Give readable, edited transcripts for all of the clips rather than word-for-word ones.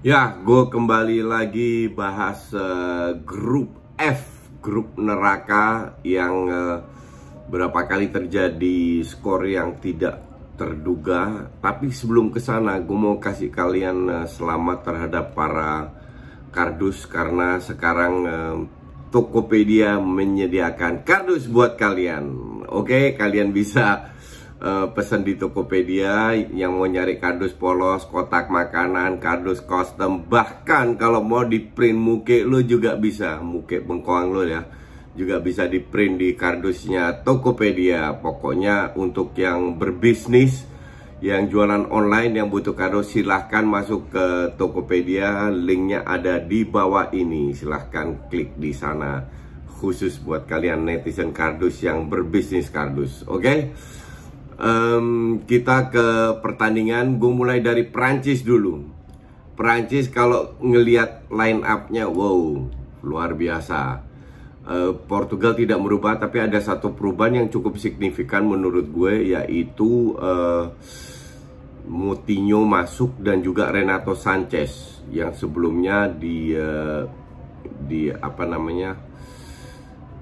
Ya, gue kembali lagi bahas grup F, grup neraka yang berapa kali terjadi skor yang tidak terduga. Tapi sebelum ke sana, gue mau kasih kalian selamat terhadap para kardus karena sekarang Tokopedia menyediakan kardus buat kalian. Oke, kalian bisa pesan di Tokopedia yang mau nyari kardus polos, kotak makanan, kardus custom, bahkan kalau mau di print muke lo juga bisa, muke bengkoang lo ya, juga bisa di print di kardusnya Tokopedia. Pokoknya untuk yang berbisnis, yang jualan online, yang butuh kardus, silahkan masuk ke Tokopedia, linknya ada di bawah ini, silahkan klik di sana, khusus buat kalian netizen kardus yang berbisnis kardus. Oke? Kita ke pertandingan. Gue mulai dari Prancis dulu. Prancis kalau ngelihat line up-nya, wow, luar biasa. Portugal tidak merubah, tapi ada satu perubahan yang cukup signifikan menurut gue, yaitu Moutinho masuk dan juga Renato Sanchez yang sebelumnya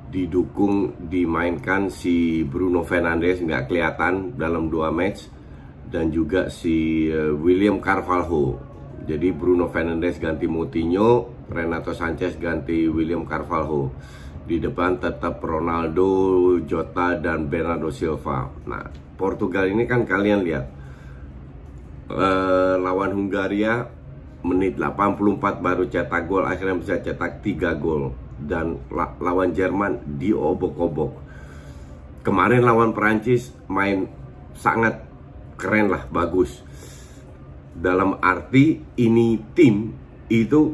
didukung, dimainkan si Bruno Fernandes, nggak kelihatan dalam 2 match, dan juga si William Carvalho. Jadi Bruno Fernandes ganti Moutinho, Renato Sanchez ganti William Carvalho. Di depan tetap Ronaldo, Jota, dan Bernardo Silva. Nah, Portugal ini kan kalian lihat, lawan Hungaria menit 84 baru cetak gol, akhirnya bisa cetak 3 gol. Dan lawan Jerman diobok-obok. Kemarin lawan Perancis main sangat keren lah, bagus. Dalam arti ini tim itu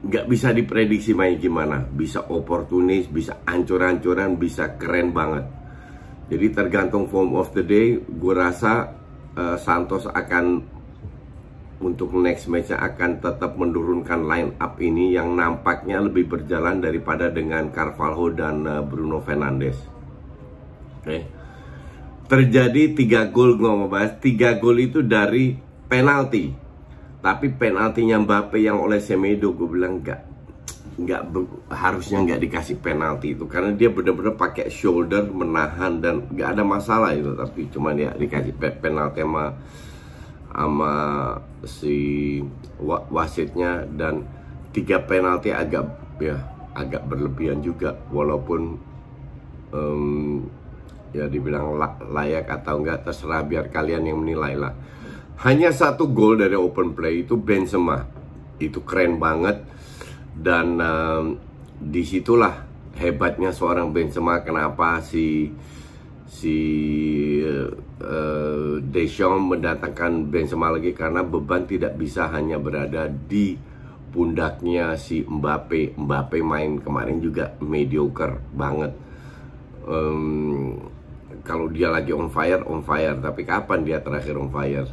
nggak bisa diprediksi main gimana. Bisa oportunis, bisa ancur-ancuran, bisa keren banget. Jadi tergantung form of the day. Gue rasa Santos akan, untuk next match-nya akan tetap menurunkan line up ini yang nampaknya lebih berjalan daripada dengan Carvalho dan Bruno Fernandes. Oke. Terjadi 3 gol, gue mau bahas 3 gol itu dari penalti. Tapi penaltinya Mbappe yang oleh Semedo, gue bilang harusnya nggak dikasih penalti itu, karena dia benar-benar pakai shoulder menahan dan nggak ada masalah itu, tapi cuman ya dikasih penalti sama si wasitnya. Dan 3 penalti agak berlebihan juga, walaupun ya dibilang layak atau enggak terserah, biar kalian yang menilai lah. Hanya 1 gol dari open play itu Benzema, itu keren banget. Dan disitulah hebatnya seorang Benzema. Kenapa si Deschamps mendatangkan Benzema lagi, karena beban tidak bisa hanya berada di pundaknya si Mbappe. Mbappe main kemarin juga mediocre banget. Kalau dia lagi on fire, tapi kapan dia terakhir on fire?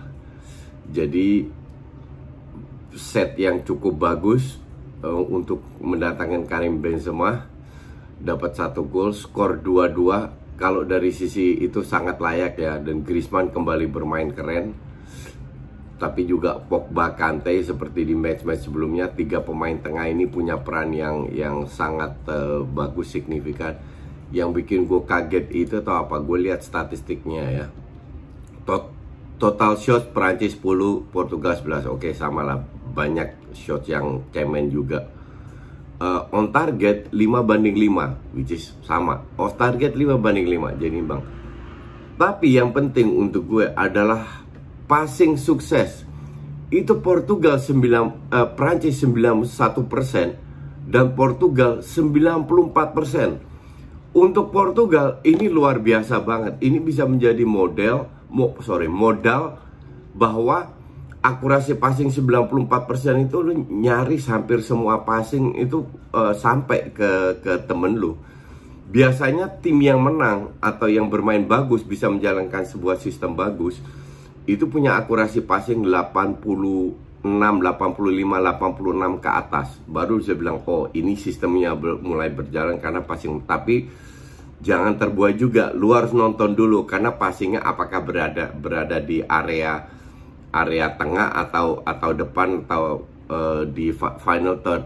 Jadi set yang cukup bagus untuk mendatangkan Karim Benzema, dapat 1 gol, skor 2-2. Kalau dari sisi itu sangat layak ya. Dan Griezmann kembali bermain keren. Tapi juga Pogba, Kante, seperti di match-match sebelumnya, 3 pemain tengah ini punya peran yang sangat bagus, signifikan. Yang bikin gue kaget itu tau apa? Gue lihat statistiknya ya. Total shot Perancis 10, Portugal 11. Oke, sama lah, banyak shot yang cemen juga. On target 5-5, which is sama. Off target 5-5, jadi imbang. Tapi yang penting untuk gue adalah passing sukses. Itu Prancis 91% dan Portugal 94%. Untuk Portugal ini luar biasa banget. Ini bisa menjadi modal bahwa akurasi passing 94% itu lu nyaris hampir semua passing itu sampai ke temen lu. Biasanya tim yang menang atau yang bermain bagus, bisa menjalankan sebuah sistem bagus, itu punya akurasi passing 86, 85, 86 ke atas. Baru saya bilang, oh ini sistemnya mulai berjalan karena passing. Tapi jangan terbuai juga, lu harus nonton dulu, karena passingnya apakah berada di area area tengah atau depan atau di final third.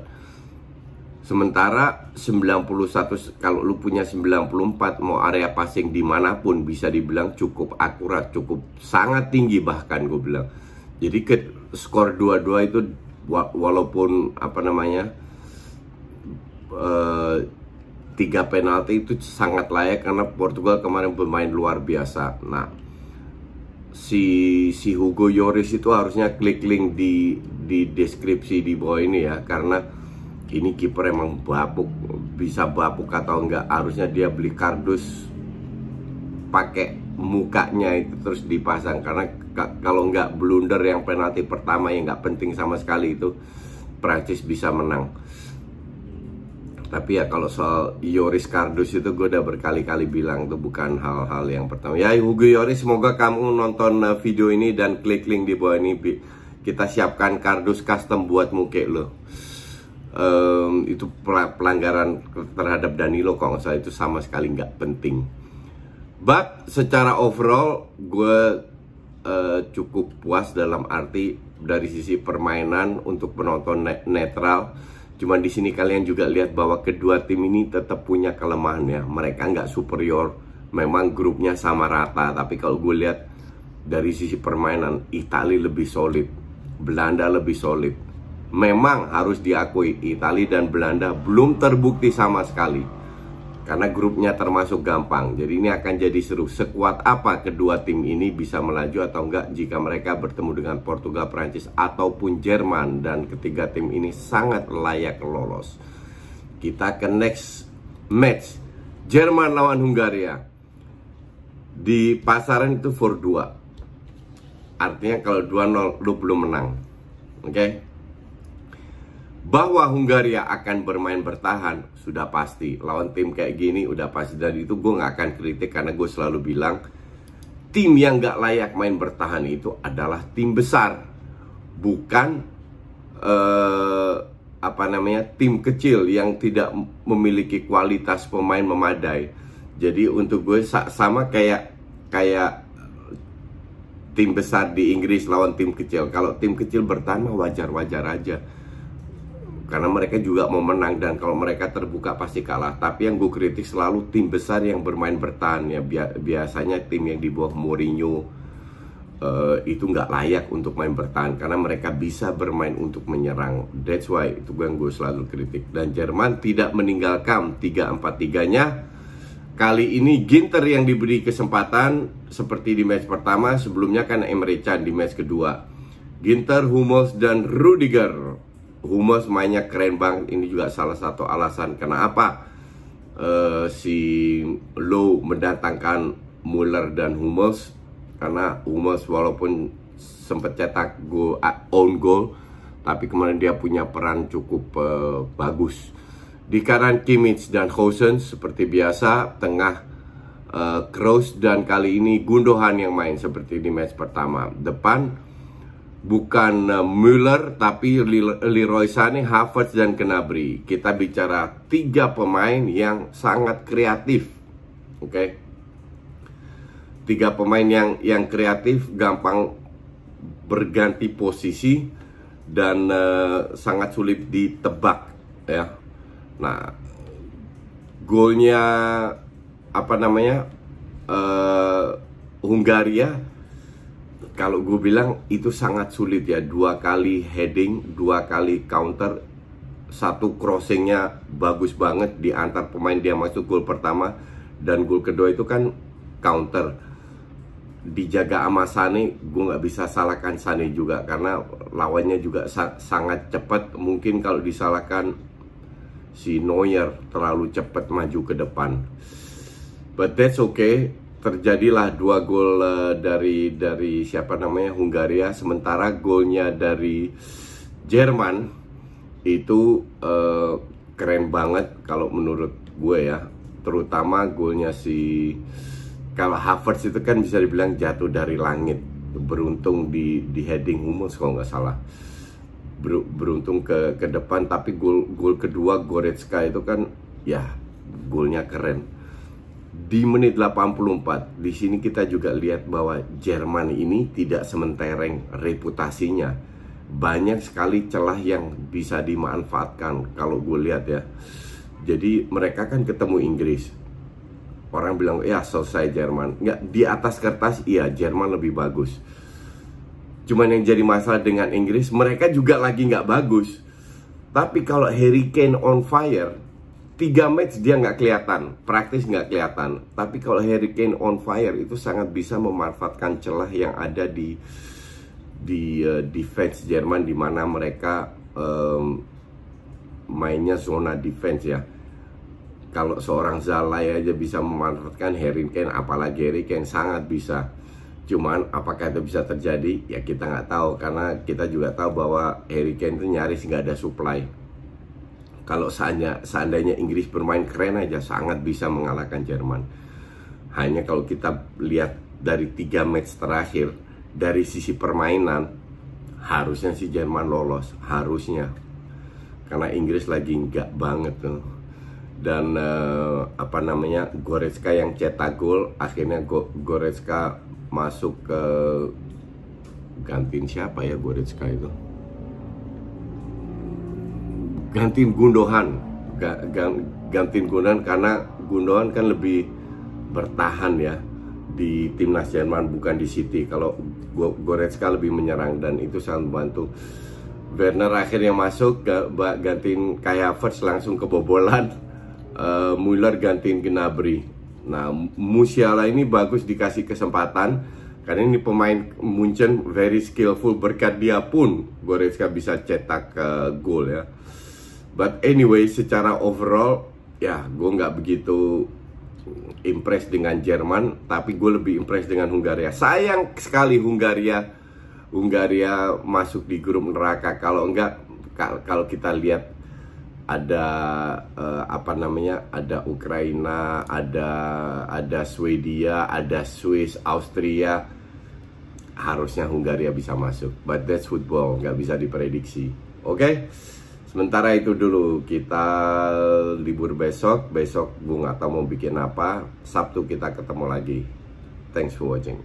Sementara 91, kalau lu punya 94, mau area passing dimanapun bisa dibilang cukup akurat, cukup sangat tinggi bahkan gue bilang. Jadi skor 2-2 itu walaupun apa namanya 3 penalti itu sangat layak karena Portugal kemarin bermain luar biasa. Nah, si Hugo Lloris itu harusnya klik link di deskripsi di bawah ini ya, karena ini kiper emang bapuk, bisa bapuk atau enggak. Harusnya dia beli kardus pakai mukanya itu terus dipasang, karena kalau enggak blunder yang penalti pertama yang enggak penting sama sekali itu, Prancis bisa menang. Tapi ya kalau soal Lloris kardus itu gue udah berkali-kali bilang itu bukan hal-hal yang pertama. Ya Hugo Lloris, semoga kamu nonton video ini dan klik link di bawah ini. Kita siapkan kardus custom buat muke lo. Itu pelanggaran terhadap Danilo kalau nggak salah, itu sama sekali nggak penting. But secara overall gue cukup puas dalam arti dari sisi permainan untuk penonton netral. Cuman di sini kalian juga lihat bahwa kedua tim ini tetap punya kelemahannya. Mereka nggak superior, memang grupnya sama rata. Tapi kalau gue lihat dari sisi permainan, Italia lebih solid, Belanda lebih solid. Memang harus diakui Italia dan Belanda belum terbukti sama sekali karena grupnya termasuk gampang. Jadi ini akan jadi seru. Sekuat apa kedua tim ini bisa melaju atau enggak jika mereka bertemu dengan Portugal, Prancis ataupun Jerman, dan ketiga tim ini sangat layak lolos. Kita ke next match, Jerman lawan Hungaria. Di pasaran itu 4-2. Artinya kalau 2-0 lu belum menang. Oke? Bahwa Hungaria akan bermain bertahan sudah pasti. Lawan tim kayak gini udah pasti. Dan itu gue gak akan kritik karena gue selalu bilang tim yang gak layak main bertahan itu adalah tim besar, bukan tim kecil yang tidak memiliki kualitas pemain memadai. Jadi untuk gue sama kayak tim besar di Inggris lawan tim kecil. Kalau tim kecil bertahan wajar-wajar aja, karena mereka juga mau menang, dan kalau mereka terbuka pasti kalah. Tapi yang gue kritik selalu tim besar yang bermain bertahan ya. Biasanya tim yang di bawah Mourinho itu nggak layak untuk main bertahan karena mereka bisa bermain untuk menyerang. That's why itu yang gue selalu kritik. Dan Jerman tidak meninggalkan 3-4-3-nya. Kali ini Ginter yang diberi kesempatan seperti di match pertama. Sebelumnya kan Emre Can di match kedua. Ginter, Hummels, dan Rudiger. Hummels mainnya keren banget. Ini juga salah satu alasan kenapa si Low mendatangkan Müller dan Hummels. Karena Hummels walaupun sempat cetak own goal, tapi kemarin dia punya peran cukup bagus. Di kanan Kimmich dan Gosens seperti biasa. Tengah Kroos, dan kali ini Gundogan yang main seperti di match pertama. Depan bukan Müller tapi Leroy Sané, Havertz, dan Gnabry. Kita bicara 3 pemain yang sangat kreatif. Oke. 3 pemain yang kreatif, gampang berganti posisi, dan sangat sulit ditebak ya. Nah, golnya Hungaria, kalau gue bilang itu sangat sulit ya. 2 kali heading, 2 kali counter, 1 crossingnya bagus banget di antar pemain. Dia masuk gol pertama, dan gol kedua itu kan counter. Dijaga sama Sané, gue nggak bisa salahkan Sané juga karena lawannya juga sangat cepat. Mungkin kalau disalahkan si Neuer terlalu cepat maju ke depan. But that's okay. Terjadilah 2 gol dari Hungaria, sementara golnya dari Jerman itu keren banget kalau menurut gue ya. Terutama golnya kalau Havertz itu kan bisa dibilang jatuh dari langit. Beruntung di heading Hummels kalau nggak salah. Beruntung ke depan, tapi gol kedua Goretzka itu kan ya golnya keren. di menit 84, di sini kita juga lihat bahwa Jerman ini tidak sementereng reputasinya. Banyak sekali celah yang bisa dimanfaatkan kalau gue lihat ya. Jadi mereka kan ketemu Inggris. Orang bilang, ya selesai Jerman. Nggak, di atas kertas, iya Jerman lebih bagus. Cuman yang jadi masalah dengan Inggris, mereka juga lagi nggak bagus. Tapi kalau Harry Kane on fire, 3 match dia nggak kelihatan, praktis nggak kelihatan. Tapi kalau Harry Kane on fire itu sangat bisa memanfaatkan celah yang ada di defense Jerman, di mana mereka mainnya zona defense ya. Kalau seorang Zalai aja bisa memanfaatkan Harry Kane, apalagi Harry Kane sangat bisa. Cuman apakah itu bisa terjadi? Ya kita nggak tahu, karena kita juga tahu bahwa Harry Kane itu nyaris nggak ada supply. Kalau seandainya Inggris bermain keren aja, sangat bisa mengalahkan Jerman. Hanya kalau kita lihat dari 3 match terakhir, dari sisi permainan, harusnya si Jerman lolos, harusnya. Karena Inggris lagi nggak banget tuh. Dan Goretzka yang cetak gol, akhirnya Goretzka masuk ke gantiin siapa ya Goretzka itu? Gantiin Gundogan, gantiin Gundogan, karena Gundogan kan lebih bertahan ya di timnas Jerman, bukan di City. Kalau Goretzka lebih menyerang, dan itu sangat membantu. Werner akhirnya masuk, gantiin Kai Havertz langsung kebobolan. Müller gantiin Gnabry. Nah, Musiala ini bagus dikasih kesempatan, karena ini pemain Munchen very skillful, berkat dia pun Goretzka bisa cetak gol ya. But anyway, secara overall ya gue nggak begitu impress dengan Jerman, tapi gue lebih impress dengan Hungaria. Sayang sekali Hungaria masuk di grup neraka. Kalau kita lihat ada ada Ukraina, ada Swedia, ada Swiss, Austria, harusnya Hungaria bisa masuk. But that's football, nggak bisa diprediksi. Oke? Sementara itu dulu, kita libur besok gue nggak tahu mau bikin apa. Sabtu kita ketemu lagi. Thanks for watching.